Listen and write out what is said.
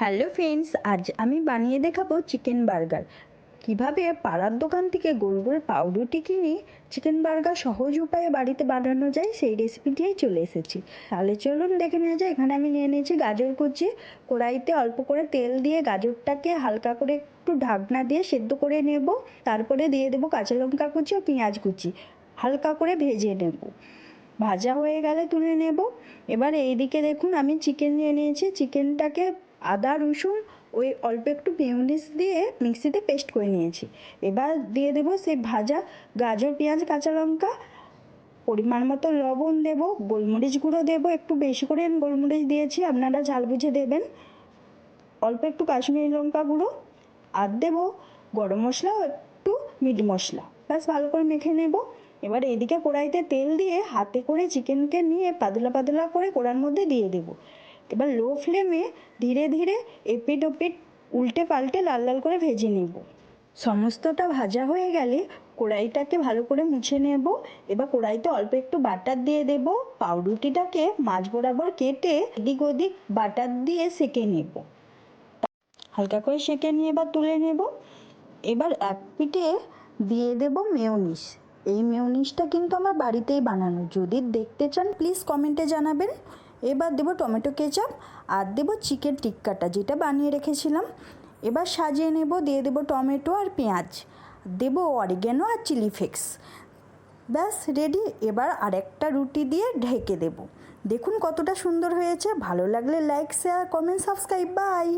Hello friends, আজ আমি বানিয়ে দেখাবো চিকেন বার্গার। কিভাবে পাড়ার দোকান থেকে গোল গোল পাউরুটি কিনে চিকেন বার্গার সহজ উপায়ে বাড়িতে বানানো যায় সেই রেসিপি দিয়েই চলে এসেছি। তাহলে চলুন দেখে নেওয়া যায়। এখানে আমি নিয়ে নিয়েছি গাজর কুচি। কড়াইতে অল্প করে তেল দিয়ে গাজরটাকে হালকা করে একটু ঢাকনা দিয়ে সেদ্ধ করে নেব। তারপরে দিয়ে দেবো কাঁচা লঙ্কা কুচি ও পেঁয়াজ কুচি, হালকা করে ভেজে নেব। ভাজা হয়ে গেলে তুলে নেব। এবার এইদিকে দেখুন আমি চিকেন নিয়ে নিয়েছি। চিকেনটাকে আদা রসুন ওই অল্প একটু মেয়োনিজ দিয়ে মিক্সিতে পেস্ট করে নিয়েছি। এবার দিয়ে দেবো সেই ভাজা গাজর পেঁয়াজ কাঁচা লঙ্কা, পরিমাণ মতো লবণ দেব, গোলমরিচ গুঁড়ো দেবো, একটু বেশি করে গোলমরিচ দিয়েছি, আপনারা ঝাল বুঝে দেবেন। অল্প একটু কাশ্মীরি লঙ্কা গুঁড়ো আর দেবো গরম মশলা ও একটু মিট মশলা। ব্যাস ভালো করে মেখে নেব। এবার এদিকে কড়াইতে তেল দিয়ে হাতে করে চিকেনকে নিয়ে পাতলা পাতলা করে কড়ার মধ্যে দিয়ে দেব। এবার লো ফ্লেমে ধীরে ধীরে এপিট ওপিট উল্টে পাল্টে লাল লাল করে ভেজে নেব। সমস্তটা ভাজা হয়ে গেলে কড়াইটাকে ভালো করে মুছে নেব। এবার কড়াইতে অল্প একটু বাটার দিয়ে দেব। পাউরুটিটাকে মাঝ বরাবর কেটে এদিক ওদিক বাটার দিয়ে সেঁকে নেব। হালকা করে সেঁকে নিয়ে এবার তুলে নেব। এবার এক পিঠে দিয়ে দেব মেয়োনিজ। এই মেয়োনিজটা কিন্তু আমার বাড়িতেই বানানো, যদি দেখতে চান প্লিজ কমেন্টে জানাবেন। এবার দেব টমেটো কেচাপ আর দেব চিকেন টিক্কাটা যেটা বানিয়ে রেখেছিলাম। এবার সাজিয়ে নেব, দিয়ে দেব টমেটো আর পেঁয়াজ, দেব অরিগ্যানো আর চিলি ফ্লেক্স। ব্যাস রেডি। এবার আরেকটা রুটি দিয়ে ঢেকে দেব। দেখুন কতটা সুন্দর হয়েছে। ভালো লাগলে like share comment subscribe. By.